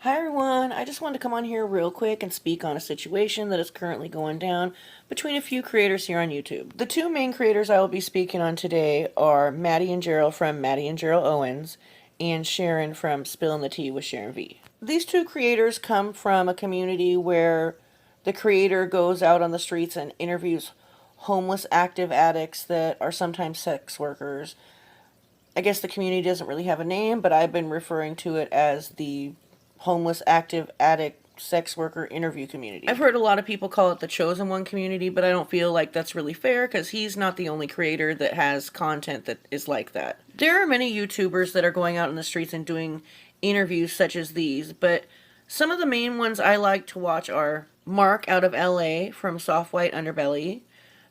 Hi everyone, I just wanted to come on here real quick and speak on a situation that is currently going down between a few creators here on YouTube. The two main creators I will be speaking on today are Maddie and Gerald from Maddie Jarryl Owens and Sharon from Spilling the Tea with Sharon V. These two creators come from a community where the creator goes out on the streets and interviews homeless active addicts that are sometimes sex workers. I guess the community doesn't really have a name, but I've been referring to it as the homeless active addict sex worker interview community. I've heard a lot of people call it the chosen one community, but I don't feel like that's really fair because he's not the only creator that has content that is like that. There are many YouTubers that are going out in the streets and doing interviews such as these, but some of the main ones I like to watch are Mark out of LA from Soft White Underbelly.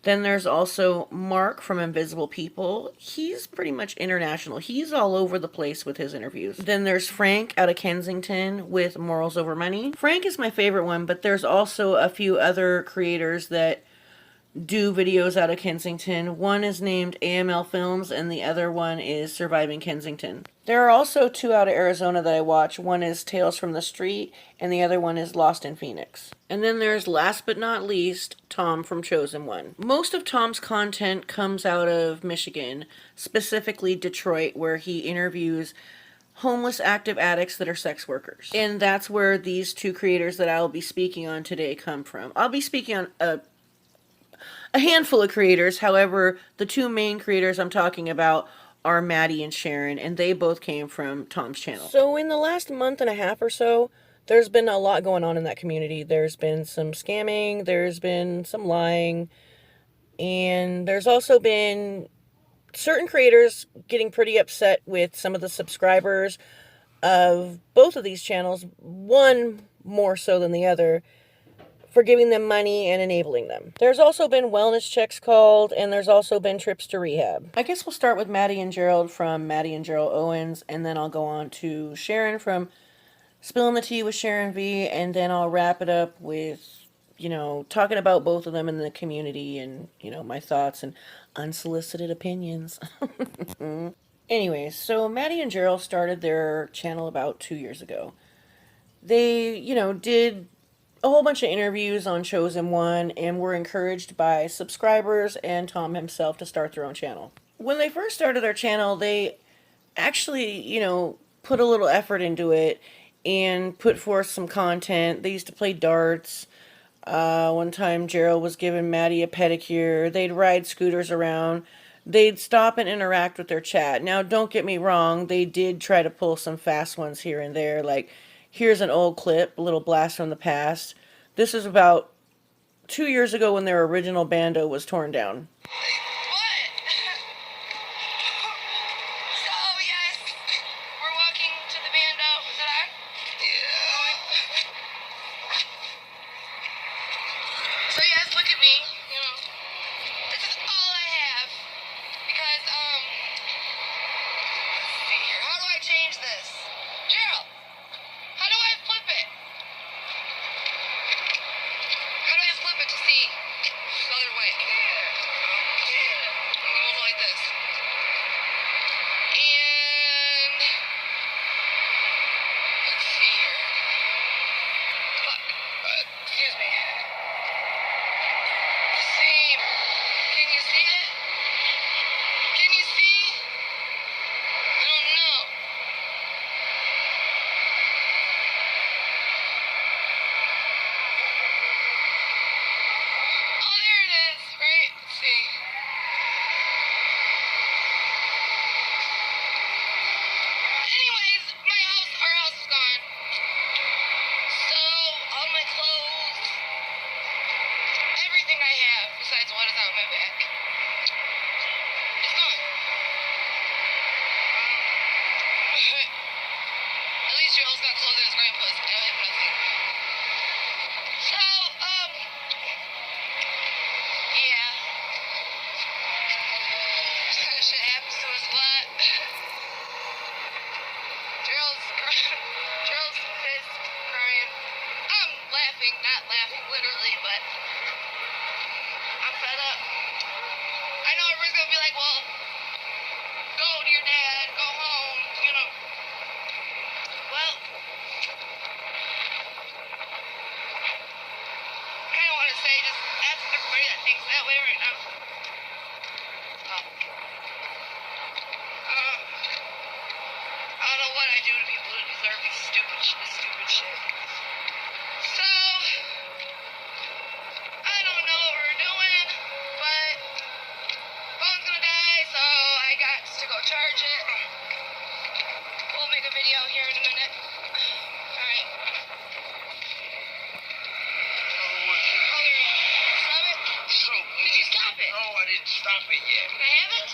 Then there's also Mark from Invisible People. He's pretty much international. He's all over the place with his interviews. Then there's Frank out of Kensington with Morals Over Money. Frank is my favorite one, but there's also a few other creators that do videos out of Kensington. One is named AML Films and the other one is Surviving Kensington. There are also two out of Arizona that I watch. One is Tales from the Street and the other one is Lost in Phoenix. And then there's, last but not least, Tom from Chosen One. Most of Tom's content comes out of Michigan, specifically Detroit, where he interviews homeless active addicts that are sex workers. And that's where these two creators that I'll be speaking on today come from. I'll be speaking on a handful of creators. However, the two main creators I'm talking about are Maddie and Sharon, and they both came from Tom's channel. So in the last month and a half or so, there's been a lot going on in that community. There's been some scamming, there's been some lying, and there's also been certain creators getting pretty upset with some of the subscribers of both of these channels, one more so than the other, for giving them money and enabling them. There's also been wellness checks called, and there's also been trips to rehab. I guess we'll start with Maddie and Gerald from Maddie and Jarryl Owens, and then I'll go on to Sharon from Spilling the Tea with Sharon V, and then I'll wrap it up with, talking about both of them in the community and, my thoughts and unsolicited opinions. Anyways, so Maddie and Gerald started their channel about 2 years ago. They, did a whole bunch of interviews on Chosen One and were encouraged by subscribers and Tom himself to start their own channel. When they first started their channel, they actually, put a little effort into it and put forth some content. They used to play darts. One time Gerald was giving Maddie a pedicure. They'd ride scooters around. They'd stop and interact with their chat. Now, don't get me wrong, they did try to pull some fast ones here and there, like here's an old clip, a little blast from the past. This is about 2 years ago when their original bando was torn down. drop it yet. Can I have it?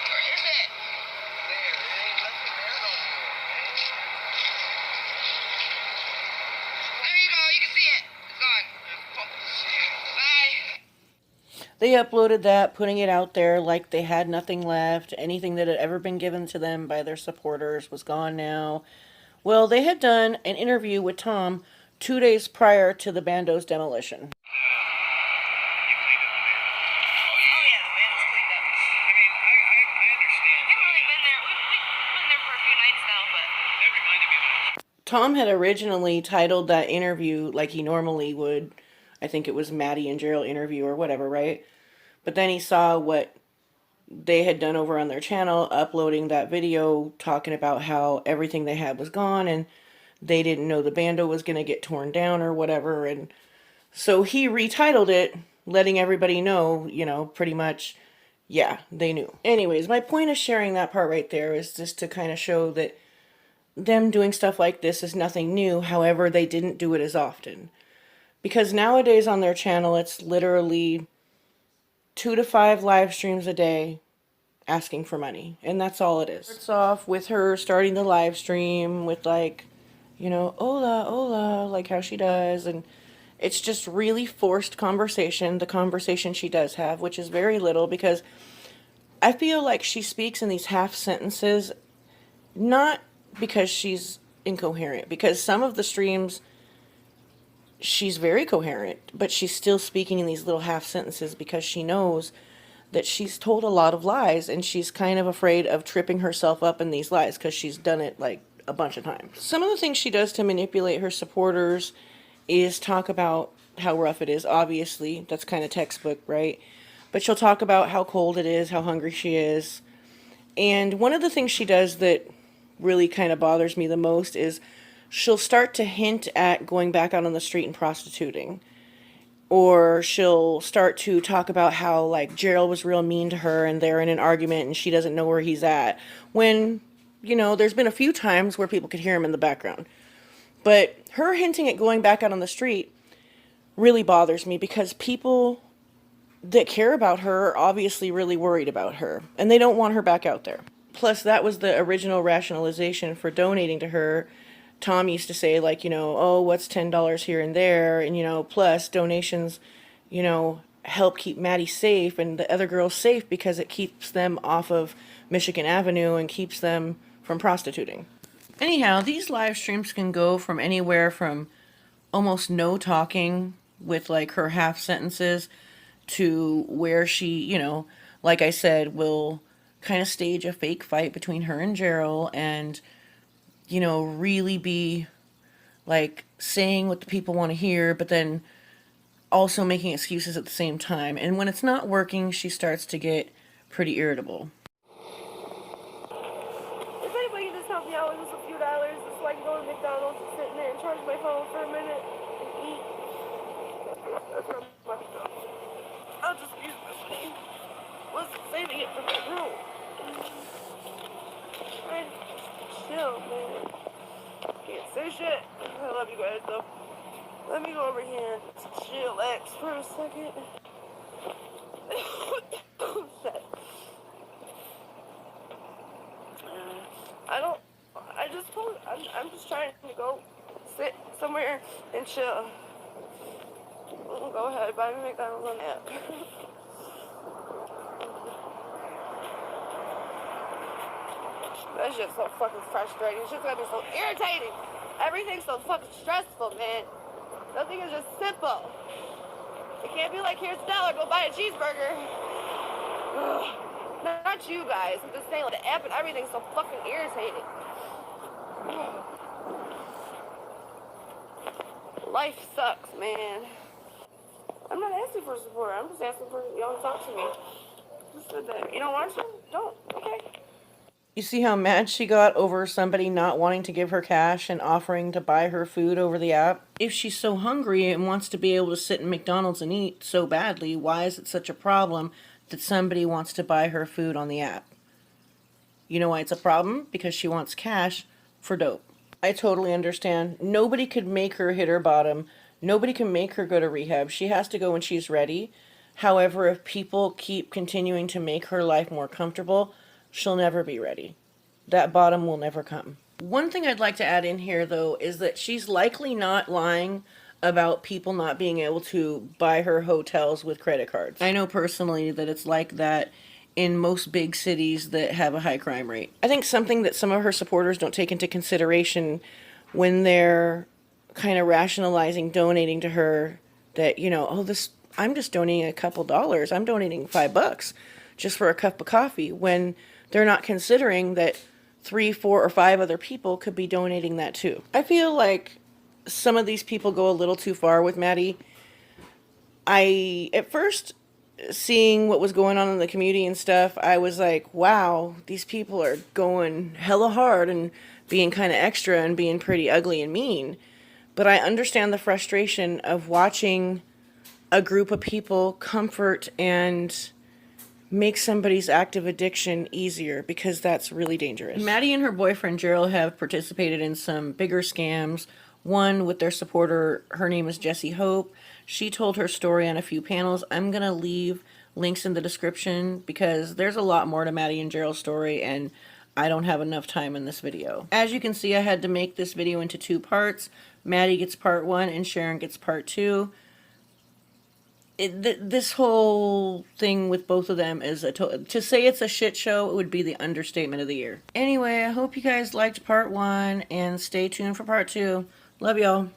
Where is it? There, it ain't nothing there no more, man. There you go. You can see it. It's gone. Fuck shit. Bye. They uploaded that, putting it out there like they had nothing left. Anything that had ever been given to them by their supporters was gone now. Well, they had done an interview with Tom 2 days prior to the bando's demolition. You cleaned up the band. Oh yeah, the van was cleaned up. I mean, I understand. We've only been there. We've been there for a few nights now, but That reminded me when I was Tom had originally titled that interview like he normally would. I think it was Maddie and Gerald interview or whatever, right? But then he saw what they had done over on their channel, uploading that video talking about how everything they had was gone and they didn't know the bando was going to get torn down or whatever. And so he retitled it, letting everybody know, you know, pretty much, yeah, they knew. Anyways, my point of sharing that part right there is just to kind of show that them doing stuff like this is nothing new. However, they didn't do it as often. Because nowadays on their channel, it's literally 2 to 5 live streams a day asking for money. And that's all it is. It starts off with her starting the live stream with like, you know, hola, hola, like how she does. And it's just really forced conversation, the conversation she does have, which is very little because I feel like she speaks in these half sentences, not because she's incoherent, because some of the streams she's very coherent, but she's still speaking in these little half sentences because she knows that she's told a lot of lies and she's kind of afraid of tripping herself up in these lies because she's done it like a bunch of times. Some of the things she does to manipulate her supporters is talk about how rough it is. Obviously, that's kind of textbook, right? But she'll talk about how cold it is, how hungry she is. And one of the things she does that really kind of bothers me the most is she'll start to hint at going back out on the street and prostituting. Or she'll start to talk about how, like, Gerald was real mean to her and they're in an argument and she doesn't know where he's at. When, you know, there's been a few times where people could hear him in the background. But her hinting at going back out on the street really bothers me because people that care about her are obviously really worried about her. And they don't want her back out there. Plus, that was the original rationalization for donating to her. Tom used to say, like, you know, oh, what's $10 here and there? And, you know, plus donations, you know, help keep Maddie safe and the other girls safe because it keeps them off of Michigan Avenue and keeps them from prostituting. Anyhow, these live streams can go from anywhere from almost no talking with, like, her half sentences to where she, you know, like I said, will kind of stage a fake fight between her and Gerald and, you know, really be like saying what the people want to hear, but then also making excuses at the same time. And when it's not working, she starts to get pretty irritable. If anybody can just help me out with just a few dollars, just so I can go to McDonald's and sit in there and charge my phone for a minute and eat. That's not much stuff. I'll just use this thing. Was saving it for my room. Trying to chill, man. Can't say shit. I love you guys, though. Let me go over here and just chillax for a second. Shit. I'm just trying to go sit somewhere and chill. Go ahead, buy me McDonald's on the app. That shit's so fucking frustrating. It's just gonna be so irritating. Everything's so fucking stressful, man. Nothing is just simple. It can't be like, here's $1, go buy a cheeseburger. Ugh. Not you guys. I'm just saying, like, the app and everything's so fucking irritating. Life sucks, man. I'm not asking for support. I'm just asking for y'all to talk to me. Just said that. You don't want to? Don't. Okay. You see how mad she got over somebody not wanting to give her cash and offering to buy her food over the app? If she's so hungry and wants to be able to sit in McDonald's and eat so badly, why is it such a problem that somebody wants to buy her food on the app? You know why it's a problem? Because she wants cash for dope. I totally understand. Nobody could make her hit her bottom. Nobody can make her go to rehab. She has to go when she's ready. However, if people keep continuing to make her life more comfortable, she'll never be ready. That bottom will never come. One thing I'd like to add in here, though, is that she's likely not lying about people not being able to buy her hotels with credit cards. I know personally that it's like that in most big cities that have a high crime rate. I think something that some of her supporters don't take into consideration when they're kind of rationalizing donating to her, that, you know, oh, this, I'm just donating a couple dollars. I'm donating $5 just for a cup of coffee, when they're not considering that 3, 4, or 5 other people could be donating that too. I feel like some of these people go a little too far with Maddie. At first, seeing what was going on in the community and stuff, I was like, wow, these people are going hella hard and being kind of extra and being pretty ugly and mean. But I understand the frustration of watching a group of people comfort and make somebody's active addiction easier, because that's really dangerous. Maddie and her boyfriend Gerald have participated in some bigger scams. One with their supporter, her name is Jesse Hope. She told her story on a few panels. I'm going to leave links in the description because there's a lot more to Maddie and Gerald's story, and I don't have enough time in this video. As you can see, I had to make this video into 2 parts. Maddie gets part 1 and Sharon gets part 2. This whole thing with both of them is to say it's a shit show, it would be the understatement of the year. Anyway, I hope you guys liked part 1 and stay tuned for part 2. Love y'all.